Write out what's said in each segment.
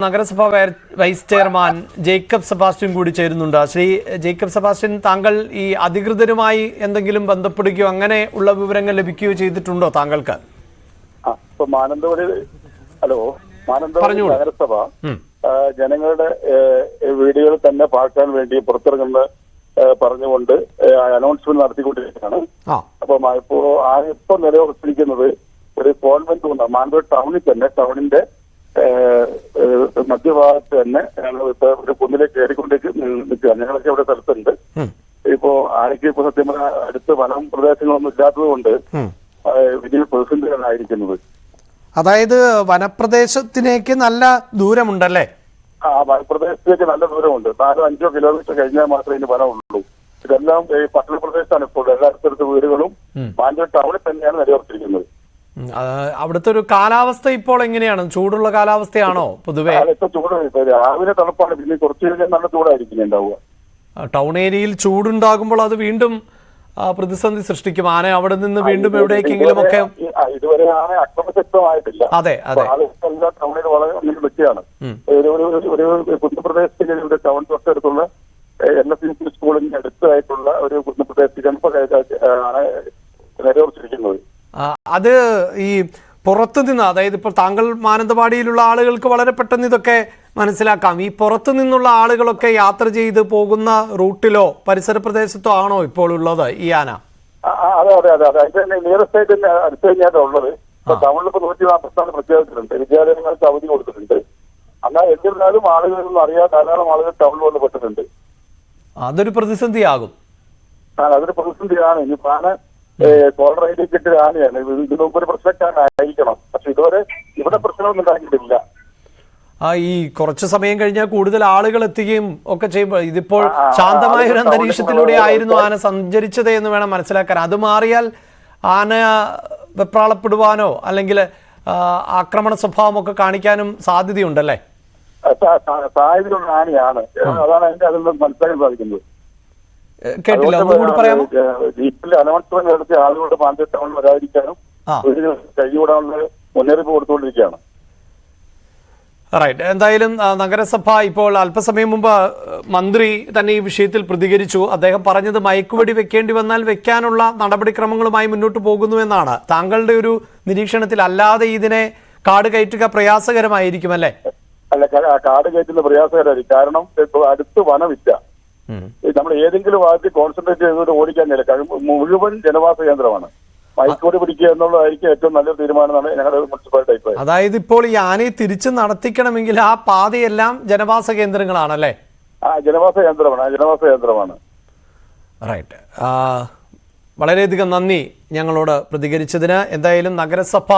നഗരസഭ vice chairman Jacob Sebastian കൂടി ചേരുന്നുണ്ട്. ശ്രീ ജേക്കബ് സെബാസ്റ്റ്യൻ, താങ്കൾ ഈ അധികൃതരുമായി എന്തെങ്കിലും ബന്ധപ്പെടുകയോ അങ്ങനെ ഉള്ള വിവരങ്ങൾ ലഭിക്കുകയോ ചെയ്തിട്ടുണ്ടോ താങ്കൾക്ക്? മാനന്തവാടി നഗരസഭ ജനങ്ങളുടെ വീടുകളിൽ തന്നെ പാർക്കാൻ വേണ്ടി പുറത്തിറങ്ങുന്ന പറഞ്ഞുകൊണ്ട് അനൗൺസ്മെന്റ് നടത്തിക്കൊണ്ടിരിക്കുകയാണ്. അപ്പം ഇപ്പൊ നിലനിർത്തിയിരിക്കുന്നത് ഒരു കോൺവെന്റ് ഉണ്ട് മാനന്തവാടി ടൗണിൽ തന്നെ, ടൗണിന്റെ മധ്യഭാഗത്ത് തന്നെ ഞങ്ങൾ ഇപ്പൊ ഒരു കുന്നിലേക്ക് കയറിക്കൊണ്ടേക്ക് നിൽക്കുക. ഞങ്ങളൊക്കെ ഇവിടെ സ്ഥലത്തുണ്ട്. ഇപ്പോ ആരൊക്കെ ഇപ്പൊ സത്യം പറഞ്ഞാൽ അടുത്ത് വനം പ്രദേശങ്ങളൊന്നും ഇല്ലാത്തത് കൊണ്ട് വലിയ പ്രതിസന്ധികളായിരിക്കുന്നത്. അതായത് വനപ്രദേശത്തിലേക്ക് നല്ല ദൂരമുണ്ടല്ലേ? വനപ്രദേശത്തേക്ക് നല്ല ദൂരമുണ്ട്. 4-5 കിലോമീറ്റർ കഴിഞ്ഞാൽ മാത്രമേ ഇനി വനമുള്ളൂ. ഇതെല്ലാം ഈ പട്ടണ പ്രദേശത്താണ് ഇപ്പോൾ. എല്ലായിടത്തും വീടുകളും മാനന്തവാടി ടൗണിൽ തന്നെയാണ് നിലനിർത്തിയിരിക്കുന്നത്. അവിടുത്തെ ഒരു കാലാവസ്ഥ ഇപ്പോൾ എങ്ങനെയാണ്? ചൂടുള്ള കാലാവസ്ഥയാണോ പൊതുവെ? ചൂട് രാവിലെ തണുപ്പാണ്, പിന്നെ കുറച്ച് കഴിഞ്ഞാൽ നല്ല ചൂടായിരിക്കും ഉണ്ടാവുക. ടൗൺ ഏരിയയിൽ ചൂടുണ്ടാകുമ്പോൾ അത് വീണ്ടും പ്രതിസന്ധി സൃഷ്ടിക്കും. ആന അവിടെ നിന്ന് വീണ്ടും എവിടേക്കെങ്കിലും ഒക്കെ ഇതുവരെ ആന അക്രമശക്തമായിട്ടില്ല. അതെ അതെ, ടൗണിൽ വളരെ നിൽക്കുകയാണ്. ഒരു കുന്നപ്രദേശത്തിന്റെ ടൗൺ തൊട്ടടുത്തുള്ള NSC സ്കൂളിന്റെ അടുത്തായിട്ടുള്ള ഒരു കുന്നപ്രദേശത്തേക്കാണ് ആന നിലയുറച്ചിരിക്കുന്നത്. അത് ഈ പുറത്തു നിന്ന്, അതായത് ഇപ്പോൾ താങ്കൾ മാനന്തവാടിയിലുള്ള ആളുകൾക്ക് വളരെ പെട്ടെന്ന് ഇതൊക്കെ മനസ്സിലാക്കാം. ഈ പുറത്തു നിന്നുള്ള ആളുകളൊക്കെ യാത്ര ചെയ്ത് പോകുന്ന റൂട്ടിലോ പരിസര പ്രദേശത്തോ ആണോ ഇപ്പോൾ ഉള്ളത് ഈ ആന? അതെ അതെ അതെ അതെ, അതിന്റെ നിയറസ്റ്റ് ആയിട്ട് തന്നെ അടുത്ത് കഴിഞ്ഞാണ് ഉള്ളത്. ടൗണിലിപ്പോ 144 പ്രത്യേകത്തിലുണ്ട്. വിദ്യാലയങ്ങൾക്ക് അവധി കൊടുത്തിട്ടുണ്ട്. എന്നാൽ എന്നിരുന്നാലും ആളുകളൊന്നും അറിയാതെ ധാരാളം ആളുകൾ ടൗണിൽ വന്ന് പെട്ടിട്ടുണ്ട്. അതൊരു പ്രതിസന്ധിയാകും. അതൊരു പ്രതിസന്ധിയാണ്. ഇനി ആന കോളർ ഐ ഡി കിട്ടിയ ആനയാണ്. ഇതിന് മുമ്പ് ഒരു പ്രശ്നക്കാരനായിരിക്കണം. പക്ഷെ ഇതുവരെ ഇവിടെ പ്രശ്നമൊന്നും ഉണ്ടാക്കിയിട്ടില്ല. ഈ കുറച്ചു സമയം കഴിഞ്ഞാൽ കൂടുതൽ ആളുകൾ എത്തുകയും ഒക്കെ ചെയ്യുമ്പോൾ ഇതിപ്പോൾ ശാന്തമായ ഒരു അന്തരീക്ഷത്തിലൂടെ ആയിരുന്നു ആന സഞ്ചരിച്ചത് എന്ന് വേണം മനസ്സിലാക്കാൻ. അത് മാറിയാൽ ആന വെപ്രാളപ്പെടുവാനോ അല്ലെങ്കിൽ ആക്രമണ സ്വഭാവമൊക്കെ കാണിക്കാനും സാധ്യതയുണ്ടല്ലേ? സാധ്യതയുള്ള ആനയാണ്. അതാണ് അതിന്റെ അതിൽ നിന്ന് മനസ്സിലാക്കാൻ സാധിക്കുന്നത്. കേട്ടില്ല, ഒന്നുകൂടി പറയാമോ? ജീപ്പിൽ അനൗൺസ്മെന്റ് നടത്തിയ ആളുകളുടെ മാനന്തവാടി ടൗണിൽ വരാതിരിക്കാനും കൈകൂടാനുള്ള മുന്നറിയിപ്പ് കൊടുത്തുകൊണ്ടിരിക്കുകയാണ്. റൈറ്റ്. എന്തായാലും നഗരസഭ ഇപ്പോൾ അല്പസമയം മുമ്പ് മന്ത്രി തന്നെ ഈ വിഷയത്തിൽ പ്രതികരിച്ചു. അദ്ദേഹം പറഞ്ഞത് മയക്കുവെടി വെക്കേണ്ടി വന്നാൽ വെക്കാനുള്ള നടപടിക്രമങ്ങളുമായി മുന്നോട്ട് പോകുന്നു എന്നാണ്. താങ്കളുടെ ഒരു നിരീക്ഷണത്തിൽ അല്ലാതെ ഇതിനെ കാട് കയറ്റുക പ്രയാസകരമായിരിക്കും അല്ലേ? അല്ല, കാട് കയറ്റുന്ന പ്രയാസകരമായിരിക്കും. കാരണം ഇപ്പൊ അടുത്ത് വനമില്ല. നമ്മൾ ഏതെങ്കിലും ഭാഗത്ത് കോൺസെൻട്രേറ്റ് ചെയ്തുകൊണ്ട് ഓടിക്കാൻ നില മുഴുവൻ ജനവാസ കേന്ദ്രമാണ്. മയക്കുവെടി പിടിക്കുക എന്നുള്ളതായിരിക്കും ഏറ്റവും നല്ലൊരു തീരുമാനമാണ് ഞങ്ങളുടെ മുനിസിപ്പാലിറ്റി അഭിപ്രായം. അതായത് ഇപ്പോൾ ഈ ആനയെ തിരിച്ച് നടത്തിക്കണമെങ്കിൽ ആ പാതയെല്ലാം ജനവാസ കേന്ദ്രങ്ങളാണല്ലേ? ജനവാസ കേന്ദ്രമാണ്. റൈറ്റ്. വളരെയധികം നന്ദി ഞങ്ങളോട് പ്രതികരിച്ചതിന്. എന്തായാലും നഗരസഭ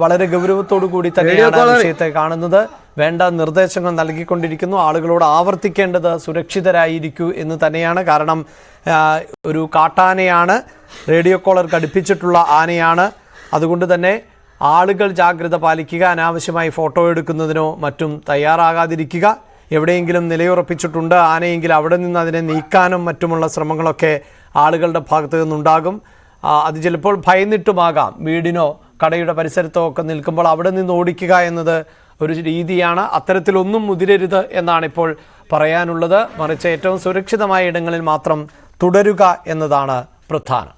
വളരെ ഗൗരവത്തോടു കൂടി തന്നെയാണ് വിഷയത്തെ കാണുന്നത്. വേണ്ട നിർദ്ദേശങ്ങൾ നൽകിക്കൊണ്ടിരിക്കുന്നു. ആളുകളോട് ആവർത്തിക്കേണ്ടത് സുരക്ഷിതരായിരിക്കൂ എന്ന് തന്നെയാണ്. കാരണം ഒരു കാട്ടാനയാണ്, റേഡിയോ കോളർ ഘടിപ്പിച്ചിട്ടുള്ള ആനയാണ്. അതുകൊണ്ട് തന്നെ ആളുകൾ ജാഗ്രത പാലിക്കുക. അനാവശ്യമായി ഫോട്ടോ എടുക്കുന്നതിനോ മറ്റും തയ്യാറാകാതിരിക്കുക. എവിടെയെങ്കിലും നിലയുറപ്പിച്ചിട്ടുണ്ട് ആനയെങ്കിൽ അവിടെ നിന്ന് അതിനെ നീക്കാനും മറ്റുമുള്ള ശ്രമങ്ങളൊക്കെ ആളുകളുടെ ഭാഗത്തു നിന്നുണ്ടാകും. അത് ചിലപ്പോൾ ഭയന്നിട്ടുമാകാം. വീടിനോ കടയുടെ പരിസരത്തോ ഒക്കെ നിൽക്കുമ്പോൾ അവിടെ നിന്ന് ഓടിക്കുക എന്നത് ഒരു രീതിയാണ്. അത്തരത്തിലൊന്നും മുതിരരുത് എന്നാണ് ഇപ്പോൾ പറയാനുള്ളത്. മറിച്ച് ഏറ്റവും സുരക്ഷിതമായ ഇടങ്ങളിൽ മാത്രം തുടരുക എന്നതാണ് പ്രധാനം.